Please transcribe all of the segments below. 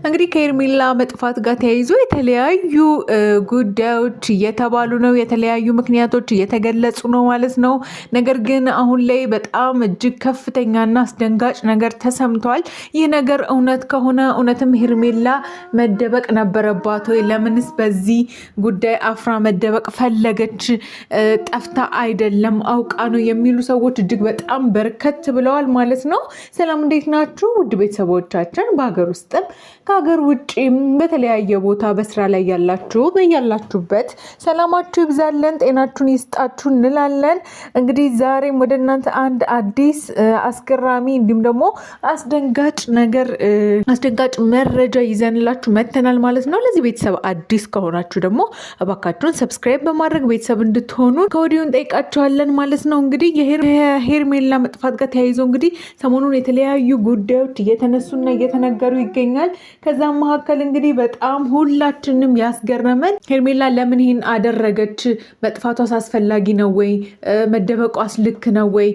እንግዲህ ከሄርሜላ መጥፋት ጋር ተያይዞ የተለያዩ ጉዳዮች እየተባሉ ነው፣ የተለያዩ ምክንያቶች እየተገለጹ ነው ማለት ነው። ነገር ግን አሁን ላይ በጣም እጅግ ከፍተኛና አስደንጋጭ ነገር ተሰምቷል። ይህ ነገር እውነት ከሆነ እውነትም ሄርሜላ መደበቅ ነበረባት ወይ? ለምንስ በዚህ ጉዳይ አፍራ መደበቅ ፈለገች? ጠፍታ አይደለም አውቃ ነው የሚሉ ሰዎች እጅግ በጣም በርከት ብለዋል ማለት ነው። ሰላም እንዴት ናችሁ ውድ ቤተሰቦቻችን? በሀገር ውስጥም ከሀገር ውጭም በተለያየ ቦታ በስራ ላይ ያላችሁ በያላችሁበት ሰላማችሁ ይብዛለን፣ ጤናችሁን ይስጣችሁ እንላለን። እንግዲህ ዛሬም ወደ እናንተ አንድ አዲስ አስገራሚ እንዲሁም ደግሞ አስደንጋጭ መረጃ ይዘንላችሁ መተናል ማለት ነው። ለዚህ ቤተሰብ አዲስ ከሆናችሁ ደግሞ እባካችሁን ሰብስክራይብ በማድረግ ቤተሰብ እንድትሆኑ ከወዲሁ እንጠይቃችኋለን ማለት ነው። እንግዲህ የሄርሜላ መጥፋት ጋር ተያይዞ እንግዲህ ሰሞኑን የተለያዩ ጉዳዮች እየተነሱና እየተነገሩ ይገኛል። ከዛም መካከል እንግዲህ በጣም ሁላችንም ያስገረመን ሄርሜላ ለምን ይህን አደረገች? መጥፋቷስ አስፈላጊ ነው ወይ? መደበቋስ ልክ ነው ወይ?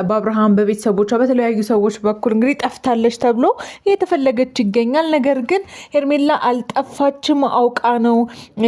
በአብርሃም በቤተሰቦቿ በተለያዩ ሰዎች በኩል እንግዲህ ጠፍታለች ተብሎ እየተፈለገች ይገኛል። ነገር ግን ሄርሜላ አልጠፋችም፣ አውቃ ነው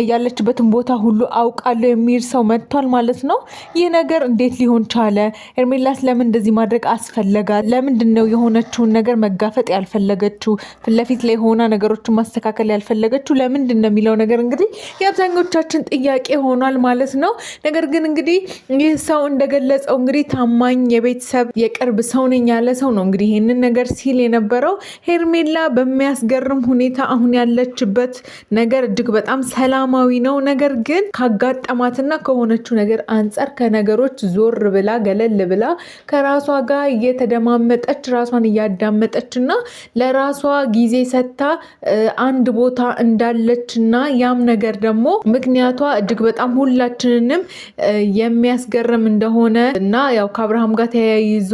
ያለችበትን ቦታ ሁሉ አውቃለሁ የሚል ሰው መጥቷል ማለት ነው። ይህ ነገር እንዴት ሊሆን ቻለ? ሄርሜላስ ለምን እንደዚህ ማድረግ አስፈለጋት? ለምንድን ነው የሆነችውን ነገር መጋፈጥ ያልፈለገችው? ፊት ለፊት ላይ ሆና ነገሮችን ማስተካከል ያልፈለገችው ለምንድን ነው የሚለው ነገር እንግዲህ የአብዛኞቻችን ጥያቄ ሆኗል ማለት ነው። ነገር ግን እንግዲህ ይህ ሰው እንደገለጸው እንግዲህ ታማኝ የቤተሰብ የቅርብ ሰው ነኝ ያለ ሰው ነው እንግዲህ ይህንን ነገር ሲል የነበረው። ሄርሜላ በሚያስገርም ሁኔታ አሁን ያለችበት ነገር እጅግ በጣም ሰላማዊ ነው። ነገር ግን ካጋጠማትና ከሆነችው ነገር አንጻር ከነገሮች ዞር ብላ ገለል ብላ ከራሷ ጋር እየተደማመጠች ራሷን እያዳመጠች እና ለራሷ ጊዜ ሰጥታ አንድ ቦታ እንዳለች እና ያም ነገር ደግሞ ምክንያቷ እጅግ በጣም ሁላችንንም የሚያስገርም እንደሆነ እና ያው ከአብርሃም ጋር ተያይዞ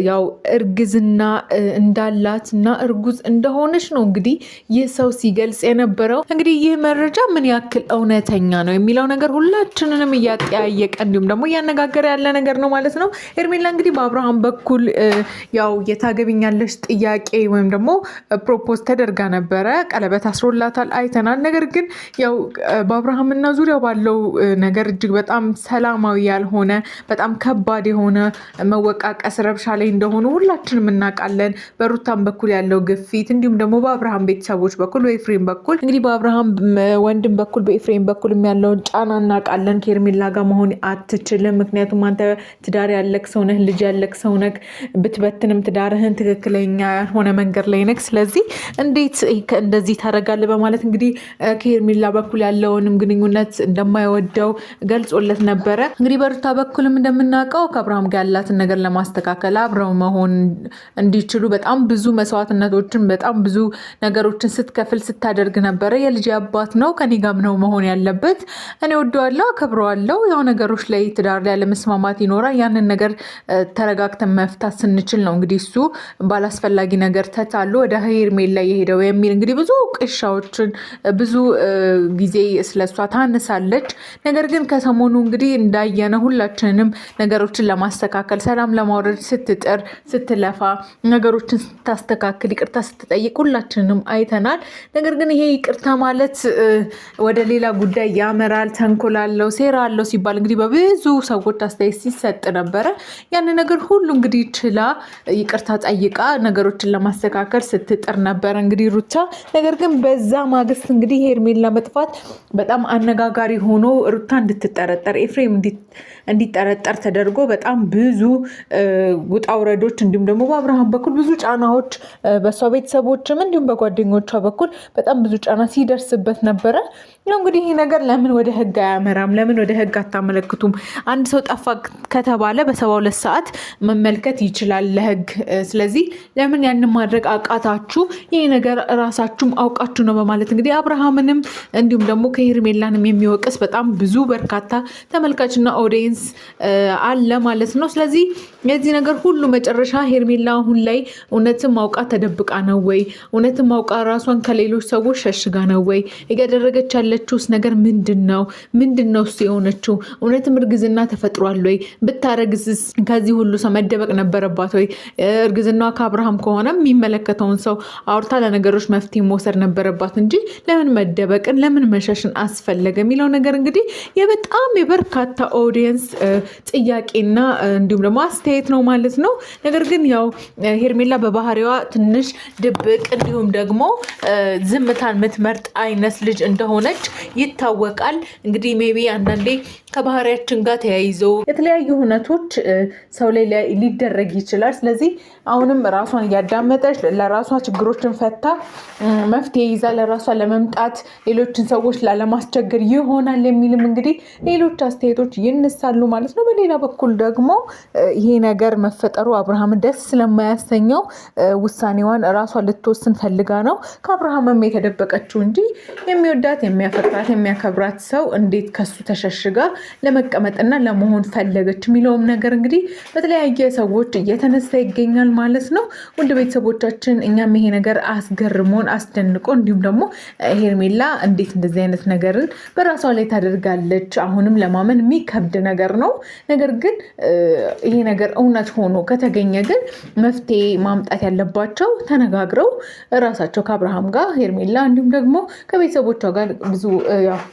ያው እርግዝና እንዳላት እና እርጉዝ እንደሆነች ነው እንግዲህ ይህ ሰው ሲገልጽ የነበረው። እንግዲህ ይህ መረጃ ምን ያክል እውነተኛ ነው የሚለው ነገር ሁላችንንም እያጠያየቀ እንዲሁም ደግሞ እያነጋገረ ያለ ነገር ነው ማለት ነው። ሄርሜላ እንግዲህ በአብርሃም በኩል ያው የታገቢኛለሽ ጥያቄ ወይም ደግሞ ፕሮፖዝ ተደርጋ ነበረ። ቀለበት አስሮላታል አይተናል። ነገር ግን ያው በአብርሃምና ዙሪያው ባለው ነገር እጅግ በጣም ሰላማዊ ያልሆነ በጣም ከባድ የሆነ መወቃቀስ ረብሻ ላይ እንደሆኑ ሁላችንም እናውቃለን። በሩታም በኩል ያለው ግፊት እንዲሁም ደግሞ በአብርሃም ቤተሰቦች በኩል በኤፍሬም በኩል እንግዲህ በአብርሃም ወንድም በኩል በኤፍሬም በኩል ያለውን ጫና እናውቃለን። ከሄርሜላ ጋር መሆን አትችልም፣ ምክንያቱም አንተ ትዳር ያለክ ሰው ነህ፣ ልጅ ያለክ ሰው ነህ፣ ብትበትንም ትዳርህን ትክክለኛ ያልሆነ መንገድ ላይ ነህ። ስለዚህ እንዴት እንደዚህ ታደርጋለህ በማለት እንግዲህ ከሄርሜላ በኩል ያለውንም ግንኙነት እንደማይወደው ገልጾለት ነበረ። እንግዲህ በሩታ በኩልም እንደምናውቀው ከአብርሃም ጋር ያላትን ነገር ለማስተካከል አብረው መሆን እንዲችሉ በጣም ብዙ መስዋዕትነቶችን በጣም ብዙ ነገሮችን ስትከፍል ስታደርግ ነበረ። የልጅ አባት ነው፣ ከኔ ጋር ነው መሆን ያለበት፣ እኔ ወደዋለሁ፣ አከብረዋለሁ። ያው ነገሮች ላይ ትዳር ላይ ለመስማማት ይኖራል። ያንን ነገር ተረጋግተን መፍታት ስንችል ነው እንግዲህ እሱ ባላስፈላጊ ነገር ተታሎ ወደ ሄርሜላ የሄደው የሚል እንግዲህ ብዙ ቅሻዎችን ብዙ ጊዜ ስለሷ ታነሳለች። ነገር ግን ከሰሞኑ እንግዲህ እንዳየነ ሁላችንም ነገሮችን ለማስተካከል ሰላም ለማውረድ ስትጥር ስትለፋ ነገሮችን ስታስተካክል ይቅርታ ስትጠይቅ ሁላችንም አይተናል። ነገር ግን ይሄ ይቅርታ ማለት ወደ ሌላ ጉዳይ ያመራል፣ ተንኮል አለው፣ ሴራ አለው ሲባል እንግዲህ በብዙ ሰዎች አስተያየት ሲሰጥ ነበረ። ያን ነገር ሁሉ እንግዲህ ችላ ይቅርታ ጠይቃ ነገሮችን ለማስተካከል ስትጥር ነበረ እንግዲህ ሩታ። ነገር ግን በዛ ማግስት እንግዲህ ሄርሜላ መጥፋት በጣም አነጋጋሪ ሆኖ ሩታ እንድትጠረጠር ኤፍሬም እንዲጠረጠር ተደርጎ በጣም ብዙ ውጣ ውረዶች እንዲሁም ደግሞ በአብርሃም በኩል ብዙ ጫናዎች በሷ ቤተሰቦችም እንዲሁም በጓደኞቿ በኩል በጣም ብዙ ጫና ሲደርስበት ነበረ። እንግዲህ ይህ ነገር ለምን ወደ ህግ አያመራም? ለምን ወደ ህግ አታመለክቱም? አንድ ሰው ጠፋ ከተባለ በ72 ሰዓት መመልከት ይችላል ለህግ። ስለዚህ ለምን ያንን ማድረግ አቃታችሁ? ይህ ነገር ራሳችሁም አውቃችሁ ነው በማለት እንግዲህ አብርሃምንም እንዲሁም ደግሞ ከሄርሜላንም የሚወቅስ በጣም ብዙ በርካታ ተመልካችና ኦዲየንስ አለ ማለት ነው። ስለዚህ የዚህ ነገር ሁሉ መጨረሻ ሄርሜላ አሁን ላይ እውነትም ማውቃ ተደብቃ ነው ወይ? እውነትም ማውቃ ራሷን ከሌሎች ሰዎች ሸሽጋ ነው ወይ? እያደረገች ያለችውስ ነገር ምንድነው? ምንድነው የሆነችው? እውነትም እርግዝና ተፈጥሯል ወይ? ብታረግዝስ ከዚህ ሁሉ ሰው መደበቅ ነበረባት ወይ? እርግዝናዋ ከአብርሃም ከሆነ የሚመለከተውን ሰው አውርታ ለነገሮች መፍትሄ መውሰድ ነበረባት እንጂ ለምን መደበቅን ለምን መሸሽን አስፈለገ የሚለው ነገር እንግዲህ የበጣም የበርካታ ኦዲየንስ ጥያቄና እንዲሁም ደግሞ አስተያየት ነው ማለት ነው። ነገር ግን ያው ሄርሜላ በባህሪዋ ትንሽ ድብቅ እንዲሁም ደግሞ ዝምታን የምትመርጥ አይነት ልጅ እንደሆነች ይታወቃል። እንግዲህ ሜቢ አንዳንዴ ከባህሪያችን ጋር ተያይዞ የተለያዩ ሁነቶች ሰው ላይ ሊደረግ ይችላል። ስለዚህ አሁንም ራሷን እያዳመጠች ለራሷ ችግሮችን ፈታ መፍትሄ ይዛ ለራሷ ለመምጣት ሌሎችን ሰዎች ላለማስቸገር ይሆናል የሚልም እንግዲህ ሌሎች አስተያየቶች ይነሳሉ ማለት ነው። በሌላ በኩል ደግሞ ይሄ ነገር መፈጠሩ አብርሃምን ደስ ስለማያሰኘው ውሳኔዋን ራሷ ልትወስን ፈልጋ ነው ከአብርሃምም የተደበቀችው እንጂ የሚወዳት የሚያፈቅራት የሚያከብራት ሰው እንዴት ከሱ ተሸሽጋ ለመቀመጥና ለመሆን ፈለገች የሚለውም ነገር እንግዲህ በተለያየ ሰዎች እየተነሳ ይገኛል ማለት ነው። ውድ ቤተሰቦቻችን እኛም ይሄ ነገር አስገርሞን አስደንቆ እንዲሁም ደግሞ ሄርሜላ እንዴት እንደዚህ አይነት ነገርን በራሷ ላይ ታደርጋለች አሁንም ለማመን የሚከብድ ነገር ነው። ነገር ግን ይሄ ነገር እውነት ሆኖ ከተገኘ ግን መፍትሄ ማምጣት ያለባቸው ተነጋግረው ራሳቸው ከአብርሃም ጋር ሄርሜላ እንዲሁም ደግሞ ከቤተሰቦቿ ጋር ብዙ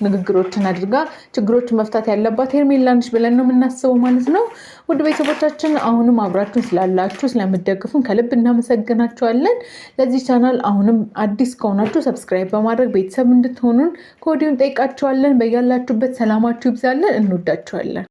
ንግግሮችን አድርጋ ችግሮችን መፍታት ያለባት ሄርሜላ ነች ብለን ነው የምናስበው ማለት ነው። ውድ ቤተሰቦቻችን አሁንም አብራችሁን ስላላችሁ ስለምትደግፉን ከልብ እናመሰግናችኋለን። ለዚህ ቻናል አሁንም አዲስ ከሆናችሁ ሰብስክራይብ በማድረግ ቤተሰብ እንድትሆኑን ከወዲሁ እንጠይቃችኋለን። በያላችሁበት ሰላማችሁ ይብዛለን። እንወዳችኋለን።